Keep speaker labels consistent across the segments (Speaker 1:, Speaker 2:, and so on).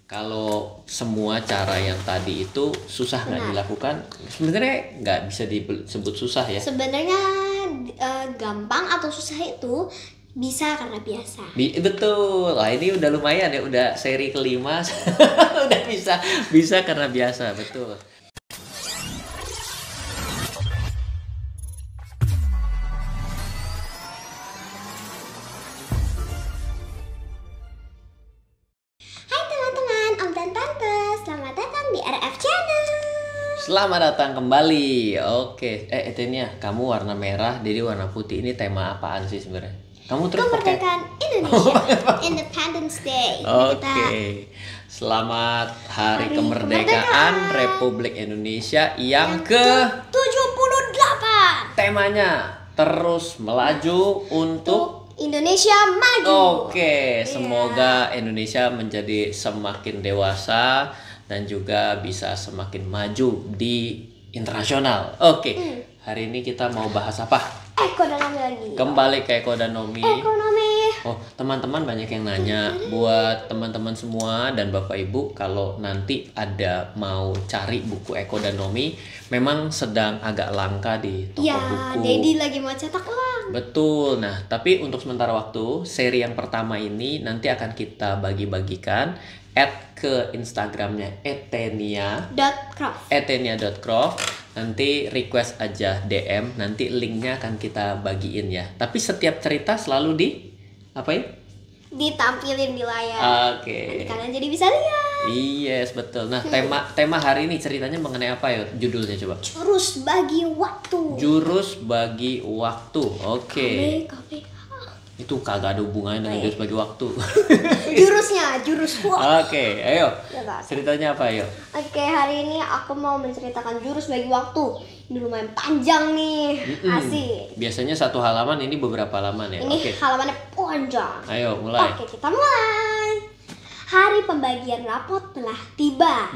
Speaker 1: Kalau semua cara yang tadi itu susah nggak
Speaker 2: Benar.
Speaker 1: dilakukan, sebenarnya nggak bisa disebut susah ya.
Speaker 2: Sebenarnya gampang atau susah itu bisa karena biasa.
Speaker 1: Betul. Wah, ini udah lumayan ya, udah seri kelima. Udah bisa karena biasa, betul.
Speaker 2: Hai teman-teman, Om dan Tante, selamat datang di RF Channel.
Speaker 1: Selamat datang kembali. Oke, Etenia, kamu warna merah, jadi warna putih. Ini tema apaan sih sebenarnya? Kamu terus pakai.
Speaker 2: Kemerdekaan Indonesia, Independence Day.
Speaker 1: Oke. Selamat Hari Kemerdekaan Republik Indonesia yang ke
Speaker 2: 78.
Speaker 1: temanya terus melaju untuk
Speaker 2: Indonesia maju.
Speaker 1: Oke, semoga Indonesia menjadi semakin dewasa dan juga bisa semakin maju di internasional. Oke, hari ini kita mau bahas apa?
Speaker 2: Ekonomi lagi.
Speaker 1: Kembali ke ekonomi.
Speaker 2: Ekonomi.
Speaker 1: Oh, teman-teman banyak yang nanya buat teman-teman semua dan Bapak Ibu, kalau nanti ada mau cari buku ekonomi, memang sedang agak langka di toko
Speaker 2: Ya,
Speaker 1: buku.
Speaker 2: Dedi lagi mau cetak ulang.
Speaker 1: Betul. Nah, tapi untuk sementara waktu, seri yang pertama ini nanti akan kita bagi-bagikan, add ke Instagramnya
Speaker 2: Craft.
Speaker 1: etenia.croft. Nanti request aja DM, nanti linknya akan kita bagiin ya. Tapi setiap cerita selalu di apa ya?
Speaker 2: Ditampilin di layar.
Speaker 1: Oke.
Speaker 2: Nanti kalian jadi bisa lihat.
Speaker 1: Yes, betul. Nah, tema hari ini ceritanya mengenai apa ya? Judulnya coba.
Speaker 2: Jurus bagi waktu.
Speaker 1: Jurus bagi waktu. Oke.
Speaker 2: Kopi.
Speaker 1: Itu kagak ada hubungannya dengan jurus bagi waktu.
Speaker 2: Jurus waktu.
Speaker 1: Oke, ayo.
Speaker 2: Ya, Kak.
Speaker 1: Ceritanya apa, yuk?
Speaker 2: Oke, hari ini aku mau menceritakan jurus bagi waktu. Ini lumayan panjang nih. Asik.
Speaker 1: Biasanya satu halaman, ini beberapa halaman ya.
Speaker 2: Ini
Speaker 1: Oke.
Speaker 2: halamannya panjang.
Speaker 1: Ayo, mulai.
Speaker 2: Oke, kita mulai. Hari pembagian rapot telah tiba.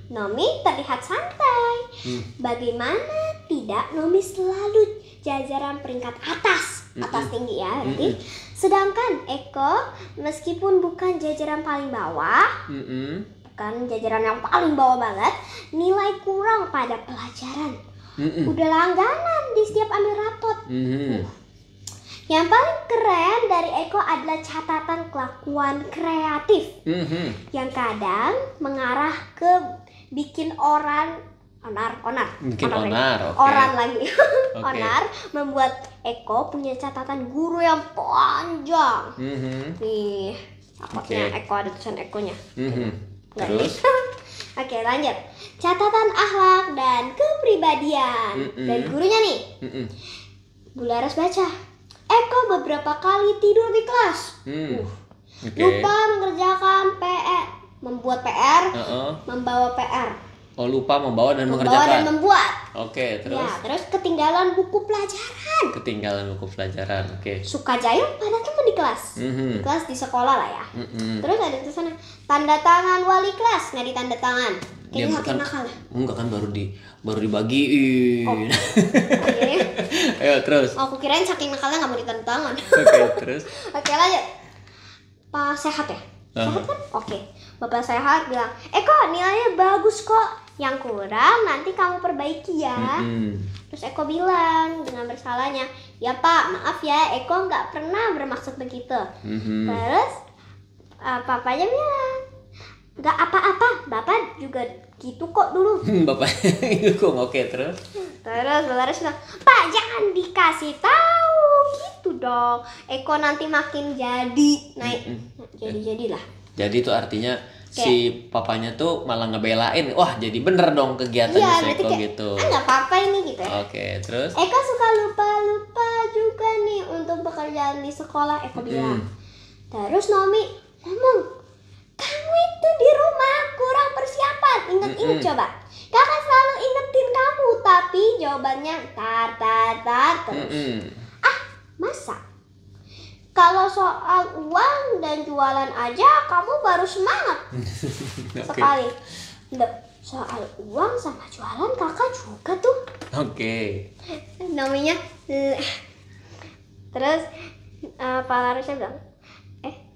Speaker 2: Nomi terlihat santai. Bagaimana tidak, Nomi selalu jajaran peringkat atas tinggi ya berarti. Sedangkan Eko meskipun bukan jajaran paling bawah, bukan jajaran yang paling bawah banget, nilai kurang pada pelajaran. Udah langganan di setiap ambil rapot. Yang paling keren dari Eko adalah catatan kelakuan kreatif yang kadang mengarah ke bikin onar.
Speaker 1: Bikin onar, oke.
Speaker 2: Oran lagi.
Speaker 1: Oke.
Speaker 2: Onar membuat Eko punya catatan guru yang panjang. Nih, rapotnya
Speaker 1: Oke.
Speaker 2: Eko ada tulisan Ekonya. Nggak
Speaker 1: Terus?
Speaker 2: nih. Oke, lanjut. Catatan akhlak dan kepribadian. Dan gurunya nih. Bularas baca. Eko beberapa kali tidur di kelas.
Speaker 1: Oke.
Speaker 2: Lupa mengerjakan PR, membuat PR, membawa PR.
Speaker 1: Oh, lupa membawa dan
Speaker 2: Membawa
Speaker 1: mengerjakan.
Speaker 2: dan membuat.
Speaker 1: Oke, terus?
Speaker 2: Ya, terus ketinggalan buku pelajaran.
Speaker 1: Ketinggalan buku pelajaran. Oke.
Speaker 2: Suka jahil pada teman di kelas. Di kelas di sekolah lah ya. Terus ada tulisannya tanda tangan wali kelas, nggak ditanda tangan.
Speaker 1: Dia
Speaker 2: Kayaknya
Speaker 1: bukan,
Speaker 2: hakim nakal ya.
Speaker 1: enggak kan baru dibagiin.
Speaker 2: Akhirnya,
Speaker 1: Ayo, terus.
Speaker 2: aku kirain saking nakalnya nggak mau ditanda tangan.
Speaker 1: Oke, terus.
Speaker 2: Oke, lanjut. Pak Sehat ya? Sehat kan? Oke. Bapak Sehat bilang, Eko nilainya bagus kok. Yang kurang nanti kamu perbaiki ya. Terus Eko bilang dengan bersalahnya, ya Pak, maaf ya, Eko nggak pernah bermaksud begitu. Terus papanya bilang, nggak apa-apa, Bapak juga gitu kok dulu.
Speaker 1: Bapaknya dukung. Oke, terus.
Speaker 2: Terus Bularas bilang, Pak jangan dikasih tahu gitu dong. Eko nanti makin jadi naik. Jadilah.
Speaker 1: Jadi itu artinya si papanya tuh malah ngebelain. Wah, jadi bener dong kegiatannya
Speaker 2: Iya,
Speaker 1: si
Speaker 2: berarti
Speaker 1: Eko
Speaker 2: kayak,
Speaker 1: gitu.
Speaker 2: nggak apa-apa ini gitu ya.
Speaker 1: Oke, terus.
Speaker 2: Eko suka lupa-lupa juga nih untuk pekerjaan di sekolah, Eko bilang. Terus Nomi ngomong, kamu itu di rumah kurang persiapan. Ingat-ingat coba. Kakak selalu ingetin kamu, tapi jawabannya tar terus. Masa? Kalau soal uang dan jualan aja kamu baru semangat. Sekali. Loh, soal uang sama jualan kakak juga tuh.
Speaker 1: Oke.
Speaker 2: Namanya terus Pak Larusnya bilang,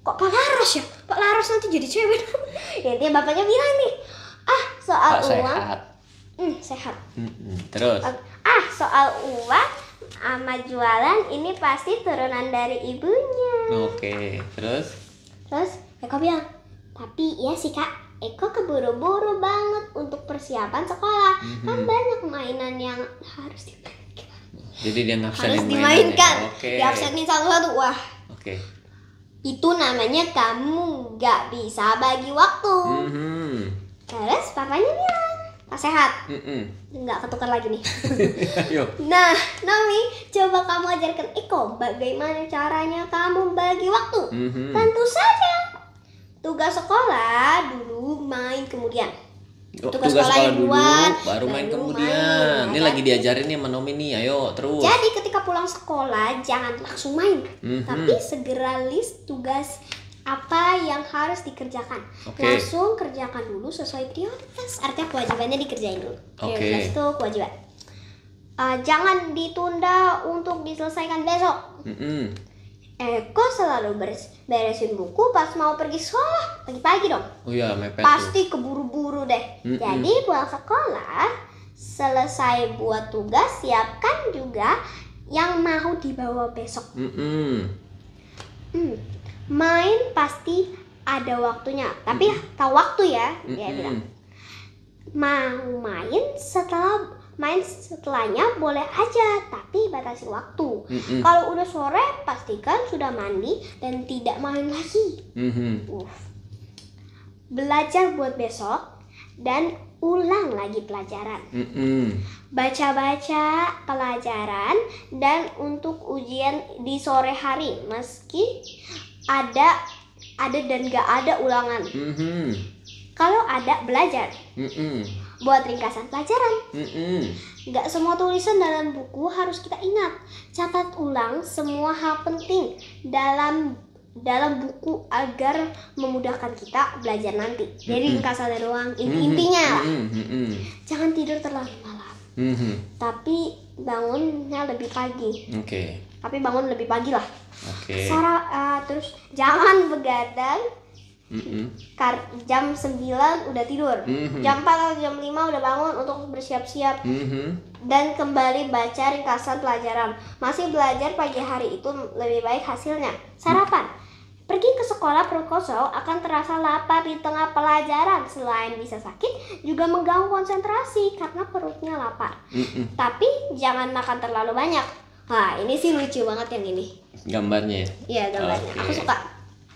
Speaker 2: kok Pak Laras ya? Pak Laras nanti jadi cewek. Intinya bapaknya bilang nih, soal
Speaker 1: Pak
Speaker 2: uang.
Speaker 1: sehat.
Speaker 2: Sehat.
Speaker 1: Terus?
Speaker 2: Soal uang sama jualan ini pasti turunan dari ibunya.
Speaker 1: Oke, terus?
Speaker 2: Terus Eko bilang, tapi iya sih Kak, Eko keburu-buru banget untuk persiapan sekolah. Kan banyak mainan yang harus dimainkan.
Speaker 1: Jadi dia ngabsenin
Speaker 2: Harus dimainkan.
Speaker 1: Oke.
Speaker 2: Diabsenin satu-satu. Wah.
Speaker 1: Oke.
Speaker 2: Itu namanya kamu gak bisa bagi waktu. Terus papanya bilang, Pak sehat. Nggak ketukar lagi nih.
Speaker 1: Ayo.
Speaker 2: Nah, Nomi, coba kamu ajarkan Eko bagaimana caranya kamu bagi waktu. Tentu saja. Tugas sekolah dulu, main kemudian.
Speaker 1: Tugas sekolah dulu,
Speaker 2: duluan,
Speaker 1: baru main kemudian. Ini lagi diajarin nih sama Nomi nih, ayo terus.
Speaker 2: Jadi ketika pulang sekolah jangan langsung main, tapi segera list tugas apa yang harus dikerjakan. Langsung kerjakan dulu sesuai prioritas. Artinya kewajibannya dikerjain dulu. Prioritas itu kewajiban. Jangan ditunda untuk diselesaikan besok. Eko selalu beresin buku pas mau pergi sekolah pagi-pagi dong.
Speaker 1: Oh iya, mepet.
Speaker 2: Pasti keburu-buru deh. Jadi pulang sekolah selesai buat tugas, siapkan juga yang mau dibawa besok. Main pasti ada waktunya, tapi tahu waktu ya. Dia bilang mau main setelahnya boleh aja, tapi batasi waktu. Kalau udah sore pastikan sudah mandi dan tidak main lagi. Belajar buat besok dan ulang lagi pelajaran. Baca-baca pelajaran dan untuk ujian di sore hari meski ada dan gak ada ulangan. Kalau ada belajar. Buat ringkasan pelajaran. Gak semua tulisan dalam buku harus kita ingat. Catat ulang semua hal penting dalam buku agar memudahkan kita belajar nanti. Jadi ringkasannya doang, intinya lah. Jangan tidur terlalu malam. Tapi bangunnya lebih pagi. Tapi bangun lebih pagi lah. Terus jangan begadang. Jam 9 udah tidur. Jam 4 atau jam 5 udah bangun untuk bersiap-siap. Dan kembali baca ringkasan pelajaran. Masih belajar pagi hari itu lebih baik hasilnya. Sarapan. Pergi ke sekolah perut kosong akan terasa lapar di tengah pelajaran. Selain bisa sakit, juga mengganggu konsentrasi karena perutnya lapar. Tapi jangan makan terlalu banyak. Nah, ini sih lucu banget yang ini.
Speaker 1: Gambarnya.
Speaker 2: Iya, gambarnya. Aku suka.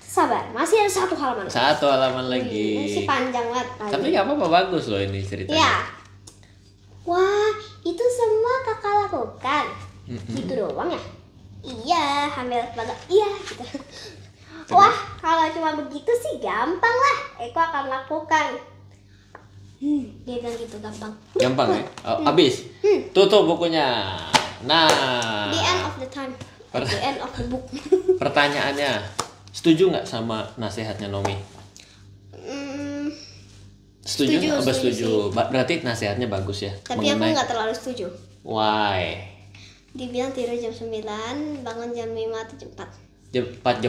Speaker 2: Sabar, masih ada satu halaman.
Speaker 1: Satu halaman lagi.
Speaker 2: Ini sih panjang banget.
Speaker 1: Tapi nggak apa-apa, bagus loh ini ceritanya.
Speaker 2: Iya. Wah, itu semua kakak lakukan. Gitu doang ya? Iya, hamil bangga. Iya, gitu. Wah, kalau cuma begitu sih gampang lah. Eko akan lakukan. Dia bilang gitu, gampang.
Speaker 1: Gampang ya? Habis? Tutup bukunya. Nah.
Speaker 2: The end of the time. The end of the book.
Speaker 1: Pertanyaannya, setuju nggak sama nasihatnya Nomi? Setuju. Berarti nasihatnya bagus ya.
Speaker 2: Tapi aku nggak terlalu setuju.
Speaker 1: Why?
Speaker 2: Dibilang tidur jam 9, bangun jam 5 atau jam 4.
Speaker 1: Jam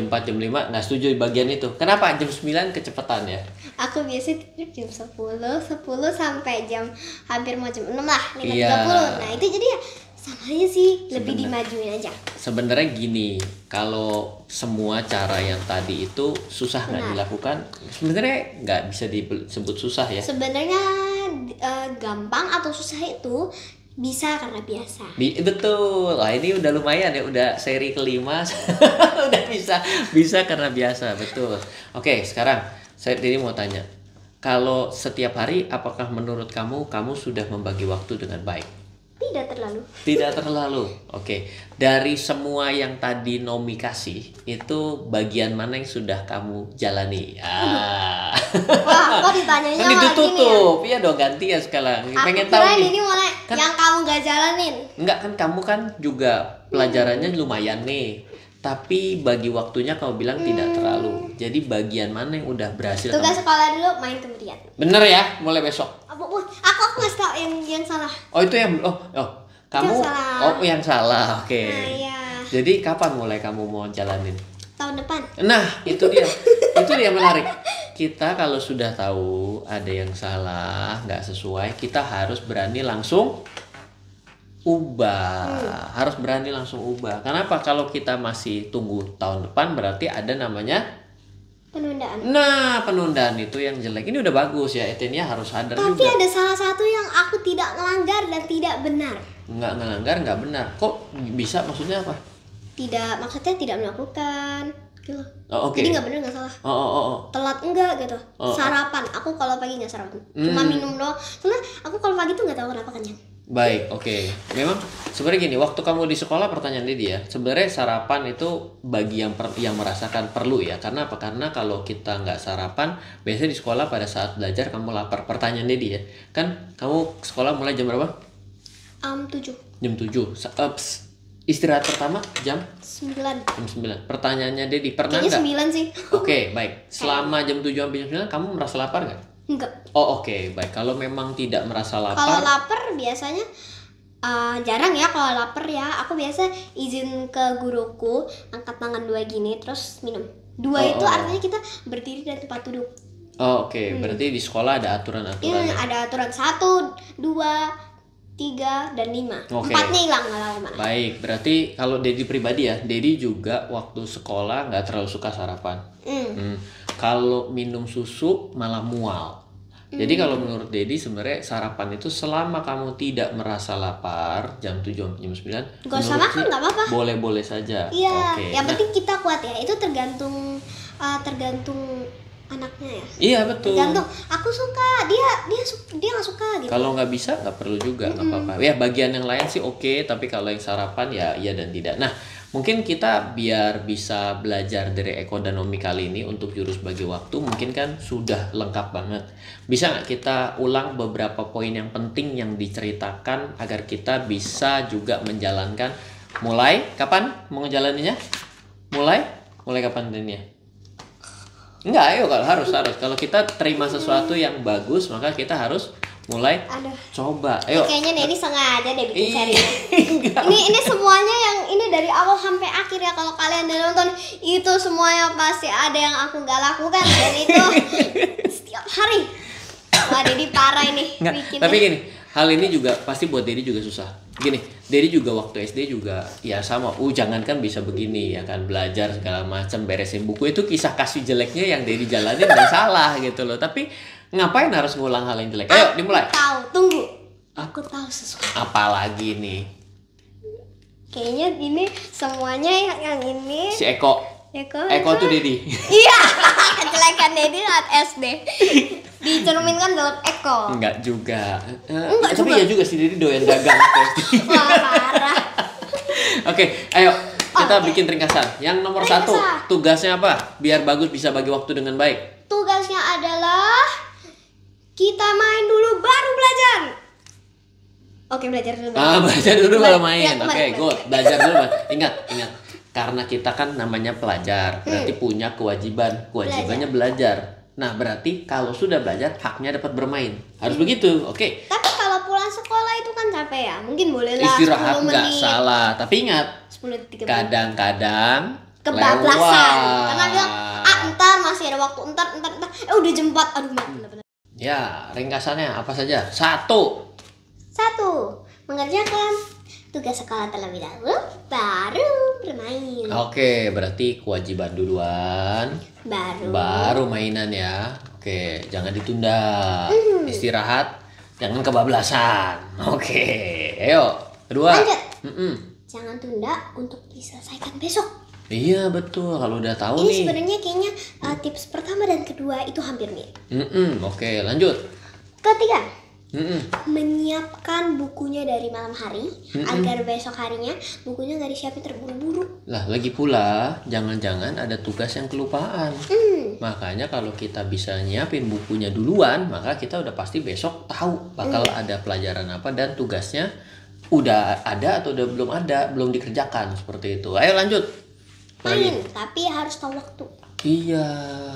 Speaker 1: 4, jam 5 nggak setuju di bagian itu. Kenapa? Jam 9 kecepatan ya?
Speaker 2: Aku biasa tidur jam 10 sampai jam hampir mau jam 6 lah, 5.30.
Speaker 1: Iya.
Speaker 2: Nah itu jadi ya sama aja sih, lebih dimajuin aja.
Speaker 1: Sebenarnya gini, kalau semua cara yang tadi itu susah nggak dilakukan, sebenarnya nggak bisa disebut susah ya.
Speaker 2: Sebenarnya gampang atau susah itu bisa karena biasa.
Speaker 1: Betul. Lah ini udah lumayan ya, udah seri kelima. Udah bisa karena biasa, betul. Oke, sekarang saya ini mau tanya. Kalau setiap hari apakah menurut kamu sudah membagi waktu dengan baik? Tidak terlalu. Oke. Dari semua yang tadi Nomi kasih, itu bagian mana yang sudah kamu jalani?
Speaker 2: Wah, kok ditanyanya
Speaker 1: kan ditutup. Iya dong, ganti ya sekarang. Pengen tahu nih.
Speaker 2: Ini mulai kan, yang kamu gak jalanin.
Speaker 1: Enggak, kan kamu kan juga pelajarannya lumayan nih. Tapi bagi waktunya kamu bilang tidak terlalu. Jadi bagian mana yang udah berhasil?
Speaker 2: Tugas sekolah dulu, main kemudian.
Speaker 1: Bener ya, mulai besok.
Speaker 2: Aku nggak tahu yang salah.
Speaker 1: Oh itu yang kamu
Speaker 2: yang salah.
Speaker 1: yang salah. Oke.
Speaker 2: Nah, iya.
Speaker 1: Jadi kapan mulai kamu mau jalanin?
Speaker 2: tahun depan.
Speaker 1: Nah, itu dia. Itu dia menarik. Kita kalau sudah tahu ada yang salah, nggak sesuai, kita harus berani langsung ubah. Harus berani langsung ubah. Kenapa? Kalau kita masih tunggu tahun depan berarti ada namanya
Speaker 2: penundaan.
Speaker 1: Nah, penundaan itu yang jelek. Ini udah bagus ya, Etienne harus sadar
Speaker 2: Tapi
Speaker 1: juga.
Speaker 2: ada salah satu yang aku tidak melanggar dan tidak benar.
Speaker 1: Nggak ngelanggar, nggak benar. Kok bisa, maksudnya apa?
Speaker 2: Tidak, maksudnya tidak melakukan gitu.
Speaker 1: Oh, oke.
Speaker 2: Jadi nggak benar, nggak salah.
Speaker 1: Oh.
Speaker 2: Telat enggak gitu.
Speaker 1: Oh.
Speaker 2: Sarapan. Aku kalau pagi nggak sarapan. Cuma minum doang. Soalnya aku kalau pagi tuh nggak tahu kenapa kenyang.
Speaker 1: Baik, oke. Memang sebenarnya gini, waktu kamu di sekolah, pertanyaan Didi ya, sebenarnya sarapan itu bagi yang merasakan perlu ya. Karena apa? Karena kalau kita nggak sarapan, biasanya di sekolah pada saat belajar kamu lapar. Pertanyaan Didi ya, kan kamu sekolah mulai jam berapa?
Speaker 2: 7.
Speaker 1: Jam 7. Istirahat pertama jam
Speaker 2: 9.
Speaker 1: jam 9. Pertanyaannya Didi, pernah
Speaker 2: Kayaknya
Speaker 1: nggak?
Speaker 2: 9 sih.
Speaker 1: Oke, baik. Selama jam 7 sampai jam 9 kamu merasa lapar nggak?
Speaker 2: Enggak.
Speaker 1: Oh, oke, baik. Kalau memang tidak merasa
Speaker 2: Kalau
Speaker 1: lapar,
Speaker 2: lapar biasanya jarang ya kalau lapar ya. Aku biasa izin ke guruku, angkat tangan 2 gini terus minum. 2 itu artinya kita berdiri dari tempat duduk.
Speaker 1: oh, oke. Berarti di sekolah ada aturan-aturannya.
Speaker 2: Ada aturan 1, 2, 3, dan 5.
Speaker 1: Oke.
Speaker 2: 4-nya hilang, nggak tahu mana.
Speaker 1: Baik, berarti kalau Dedi pribadi ya, Dedi juga waktu sekolah nggak terlalu suka sarapan. Kalau minum susu malah mual. Jadi kalau menurut Dedi sebenarnya sarapan itu selama kamu tidak merasa lapar jam 7 sampai jam 9,
Speaker 2: Gak usah makan, nggak apa-apa.
Speaker 1: boleh-boleh saja.
Speaker 2: Iya,
Speaker 1: Oke.
Speaker 2: yang
Speaker 1: Nah,
Speaker 2: penting kita kuat ya. Itu tergantung anaknya ya.
Speaker 1: iya betul.
Speaker 2: Tergantung. Aku suka, dia nggak suka gitu.
Speaker 1: Kalau nggak bisa nggak perlu juga, nggak apa-apa. Ya bagian yang lain sih oke, tapi kalau yang sarapan ya iya dan tidak. Nah, mungkin kita biar bisa belajar dari ekonomi kali ini untuk jurus bagi waktu, mungkin kan sudah lengkap banget. Bisa nggak kita ulang beberapa poin yang penting yang diceritakan agar kita bisa juga menjalankan. Mulai kapan mau ngejalaninya? Mulai kapan Dania? Enggak, ayo harus. Kalau kita terima sesuatu yang bagus, maka kita harus mulai
Speaker 2: Aduh.
Speaker 1: coba. Ayo.
Speaker 2: Kayaknya Dedi sengaja deh bikin
Speaker 1: Ih,
Speaker 2: serinya.
Speaker 1: enggak.
Speaker 2: Ini semuanya yang ini dari awal sampai akhir ya. Kalau kalian udah nonton itu semuanya pasti ada yang aku nggak lakukan dan itu setiap hari. Wah, Dedi parah ini
Speaker 1: Enggak,
Speaker 2: bikinnya.
Speaker 1: tapi gini, hal ini juga pasti buat Dedi juga susah. Gini, Dedi juga waktu SD juga ya sama. Jangankan bisa begini ya kan, belajar segala macam, beresin buku itu kisah kasih jeleknya yang Dedi jalanin dan salah gitu loh. Tapi ngapain harus ngulang hal yang jelek? Ayo dimulai.
Speaker 2: Tunggu. Aku tahu sesuatu.
Speaker 1: Apalagi nih
Speaker 2: Kayaknya ini semuanya yang ini.
Speaker 1: si Eko tuh Dedi.
Speaker 2: Iya, kecelakaan Dedi saat SD. Dicerminkan dalam Eko.
Speaker 1: Enggak juga.
Speaker 2: Enggak
Speaker 1: Tapi
Speaker 2: juga.
Speaker 1: ya juga si Dedi doyan dagang.
Speaker 2: Wah, parah.
Speaker 1: Oke, ayo kita
Speaker 2: Oke.
Speaker 1: bikin ringkasan. Yang nomor 1,
Speaker 2: Ringkasan.
Speaker 1: tugasnya apa? Biar bagus bisa bagi waktu dengan baik.
Speaker 2: Tugasnya adalah kita main dulu baru belajar. Oke, belajar dulu.
Speaker 1: Belajar dulu baru main.
Speaker 2: Ya,
Speaker 1: Oke,
Speaker 2: kemarin.
Speaker 1: good. Belajar dulu. Ingat. Karena kita kan namanya pelajar, berarti punya kewajibannya belajar. Nah, berarti kalau sudah belajar, haknya dapat bermain. Harus begitu, oke.
Speaker 2: Tapi kalau pulang sekolah itu kan capek ya. Mungkin bolehlah
Speaker 1: Istirahat
Speaker 2: 10
Speaker 1: nggak
Speaker 2: menit.
Speaker 1: salah, tapi ingat,
Speaker 2: 10 detik.
Speaker 1: kadang-kadang
Speaker 2: Kebablasan. Karena bilang,
Speaker 1: lewat.
Speaker 2: ntar masih ada waktu, ntar. Udah jam 4. Aduh, bener-bener.
Speaker 1: Ya, ringkasannya apa saja? 1.
Speaker 2: 1. Mengerjakan tugas sekolah terlebih dahulu, baru bermain.
Speaker 1: Oke, berarti kewajiban duluan, baru mainan ya. Oke, jangan ditunda. Istirahat, jangan kebablasan. Oke, ayo. 2.
Speaker 2: Lanjut. Jangan tunda untuk diselesaikan besok.
Speaker 1: Iya betul, kalau udah tahu
Speaker 2: Ini
Speaker 1: nih.
Speaker 2: sebenarnya kayaknya tips pertama dan kedua itu hampir mirip.
Speaker 1: Oke, lanjut.
Speaker 2: Ketiga,
Speaker 1: Mm-mm.
Speaker 2: menyiapkan bukunya dari malam hari agar besok harinya bukunya nggak disiapin terburu-buru.
Speaker 1: Lah, lagi pula, jangan-jangan ada tugas yang kelupaan. Makanya kalau kita bisa nyiapin bukunya duluan, maka kita udah pasti besok tahu bakal ada pelajaran apa dan tugasnya udah ada atau udah belum dikerjakan seperti itu. Ayo lanjut.
Speaker 2: Main, tapi harus tahu waktu.
Speaker 1: Iya,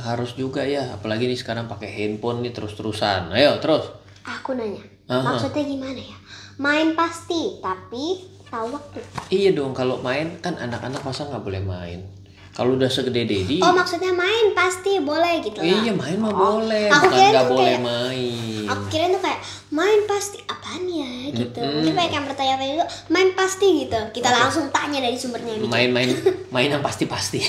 Speaker 1: harus juga ya. Apalagi nih sekarang pakai handphone nih terus-terusan. Ayo terus.
Speaker 2: Aku nanya, maksudnya gimana ya? Main pasti, tapi tahu waktu.
Speaker 1: Iya dong, kalau main kan anak-anak masa nggak boleh main. Kalau udah segede Dedi.
Speaker 2: Oh, maksudnya main pasti boleh gitu lah.
Speaker 1: Iya, main mah boleh.
Speaker 2: Aku
Speaker 1: Bukan
Speaker 2: kira
Speaker 1: nggak
Speaker 2: tuh
Speaker 1: boleh
Speaker 2: kayak-
Speaker 1: main.
Speaker 2: Aku kira tuh kayak main pasti apaan ya gitu. Mungkin banyak yang bertanya kayak gitu, main pasti gitu. Kita langsung tanya dari sumbernya gitu.
Speaker 1: Main yang pasti-pasti.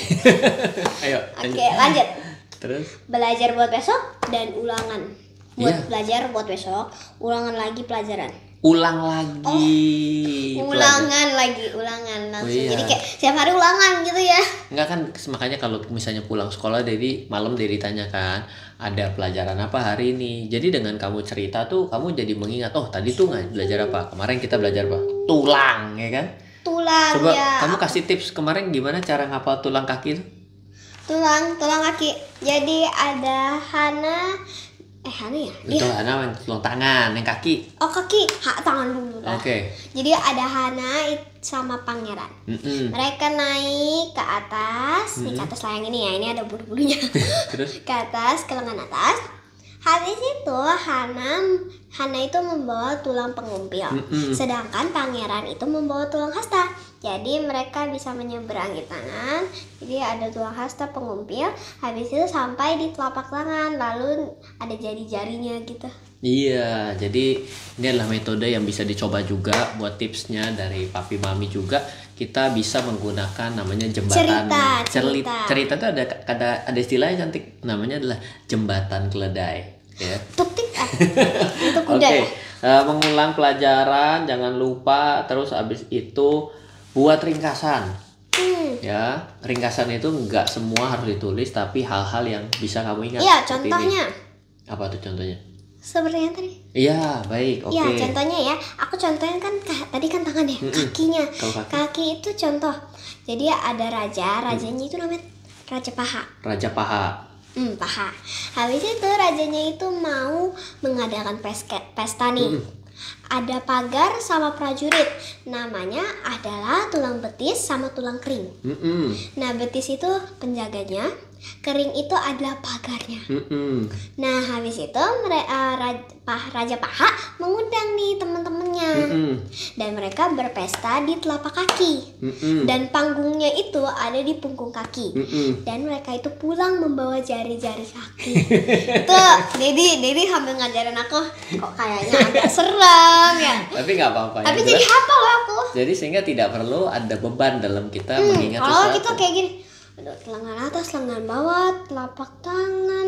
Speaker 1: Ayo.
Speaker 2: Oke, lanjut.
Speaker 1: Terus?
Speaker 2: Belajar buat besok dan ulangan. Buat
Speaker 1: Iya.
Speaker 2: belajar buat besok, ulangan lagi pelajaran.
Speaker 1: Ulang lagi.
Speaker 2: Ulangan lagi, ulangan langsung.
Speaker 1: Oh, iya.
Speaker 2: Jadi kayak setiap hari ulangan gitu ya.
Speaker 1: Enggak kan, makanya kalau misalnya pulang sekolah Dedi malam Dedi tanya kan, ada pelajaran apa hari ini. Jadi dengan kamu cerita tuh kamu jadi mengingat, oh tadi tuh nggak belajar apa, kemarin kita belajar apa, tulang ya kan.
Speaker 2: Tulang
Speaker 1: Coba
Speaker 2: ya.
Speaker 1: kamu kasih tips kemarin gimana cara ngapal tulang kaki tuh.
Speaker 2: Tulang kaki. Jadi ada Hana ya?
Speaker 1: Itu Hana tulang tangan, yang kaki.
Speaker 2: Oh, kaki, tangan dulu lah.
Speaker 1: Oke.
Speaker 2: Jadi ada Hana sama Pangeran.
Speaker 1: Mm-mm.
Speaker 2: Mereka naik ke atas, nih ke atas lah yang ini ya, ini ada bulu-bulunya.
Speaker 1: Terus?
Speaker 2: Ke atas, ke lengan atas. Habis itu Hana itu membawa tulang pengumpil, sedangkan Pangeran itu membawa tulang hasta. Jadi mereka bisa menyeberangi tangan. Jadi ada tulang hasta pengumpil. Habis itu sampai di telapak tangan, lalu ada jari-jarinya gitu.
Speaker 1: Iya, jadi ini adalah metode yang bisa dicoba juga buat tipsnya dari papi mami juga. Kita bisa menggunakan namanya jembatan cerita itu ada istilahnya cantik, namanya adalah jembatan keledai ya.
Speaker 2: Tuk-tik itu kuda
Speaker 1: Oke,
Speaker 2: ya?
Speaker 1: mengulang pelajaran jangan lupa, terus abis itu buat ringkasan. Ya, ringkasan itu nggak semua harus ditulis, tapi hal-hal yang bisa kamu ingat.
Speaker 2: Iya,
Speaker 1: seperti
Speaker 2: contohnya.
Speaker 1: ini. Apa tuh contohnya?
Speaker 2: Seperti yang tadi.
Speaker 1: Iya, baik, oke.
Speaker 2: Iya, contohnya ya. Aku contohin kan tadi kan tangan ya, kakinya.
Speaker 1: Kalau kaki?
Speaker 2: Kaki itu contoh. Jadi ada rajanya itu namanya Raja Paha.
Speaker 1: Raja Paha.
Speaker 2: Paha. Habis itu rajanya itu mau mengadakan pesta nih. Ada pagar sama prajurit. Namanya adalah tulang betis sama tulang kering. Nah, betis itu penjaganya, kering itu adalah pagarnya. Nah, habis itu Raja Paha mengundang nih teman-temannya. Dan mereka berpesta di telapak kaki. Dan panggungnya itu ada di punggung kaki. Dan mereka itu pulang membawa jari-jari kaki. Itu Dedi sambil ngajarin aku, kok kayaknya agak seram ya.
Speaker 1: Tapi nggak apa-apa.
Speaker 2: Tapi
Speaker 1: yang
Speaker 2: jadi
Speaker 1: jelas-
Speaker 2: hafal loh aku.
Speaker 1: Jadi sehingga tidak perlu ada beban dalam kita mengingat
Speaker 2: Kalau
Speaker 1: sesuatu.
Speaker 2: kita kayak gini, ada lengan atas, lengan bawah, telapak tangan.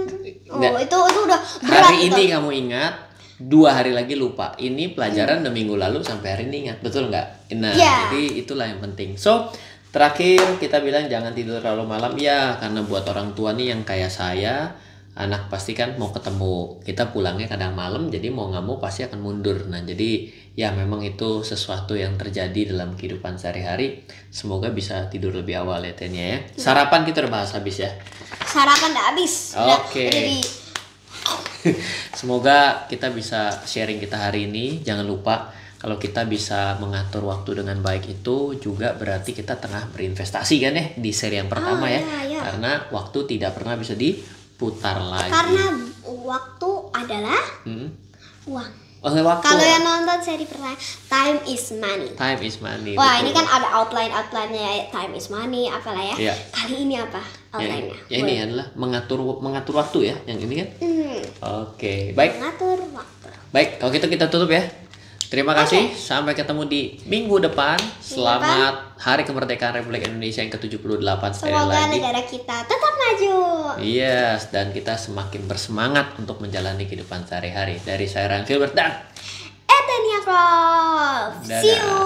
Speaker 2: Oh,
Speaker 1: Nggak.
Speaker 2: itu udah berat
Speaker 1: Hari
Speaker 2: gitu.
Speaker 1: ini kamu ingat, 2 hari lagi lupa. Ini pelajaran 2 minggu lalu sampai hari ini ingat, betul nggak? Nah,
Speaker 2: Iya.
Speaker 1: jadi itulah yang penting. So, terakhir kita bilang jangan tidur terlalu malam ya, karena buat orang tua nih yang kayak saya, anak pasti kan mau ketemu kita pulangnya kadang malam, jadi mau nggak mau pasti akan mundur. Nah, jadi ya memang itu sesuatu yang terjadi dalam kehidupan sehari-hari. Semoga bisa tidur lebih awal ya Tenia ya. Sarapan kita udah bahas habis ya.
Speaker 2: Sarapan udah habis.
Speaker 1: Oke.
Speaker 2: Jadi
Speaker 1: Semoga kita bisa sharing kita hari ini. Jangan lupa kalau kita bisa mengatur waktu dengan baik itu juga berarti kita tengah berinvestasi kan ya di seri yang pertama ya.
Speaker 2: iya.
Speaker 1: Karena waktu tidak pernah bisa diputar lagi.
Speaker 2: karena waktu adalah uang.
Speaker 1: Oleh waktu.
Speaker 2: Kalau yang nonton seri pertama, time is money.
Speaker 1: Time is money.
Speaker 2: Wah,
Speaker 1: betul.
Speaker 2: ini kan ada outline-nya time is money, apalah ya.
Speaker 1: Iya.
Speaker 2: Kali ini apa
Speaker 1: yang,
Speaker 2: outline-nya?
Speaker 1: yang ini adalah mengatur waktu ya, yang ini kan. Oke, baik.
Speaker 2: Mengatur waktu.
Speaker 1: Baik, kalau gitu kita tutup ya. Terima kasih. Sampai ketemu di minggu depan. Selamat Hari Kemerdekaan Republik Indonesia yang ke-78 sekali
Speaker 2: Semoga
Speaker 1: lagi.
Speaker 2: negara kita tetap maju.
Speaker 1: Yes, dan kita semakin bersemangat untuk menjalani kehidupan sehari-hari. Dari saya Ryan Filbert dan
Speaker 2: Etenia Croft.
Speaker 1: Dadah.
Speaker 2: See you.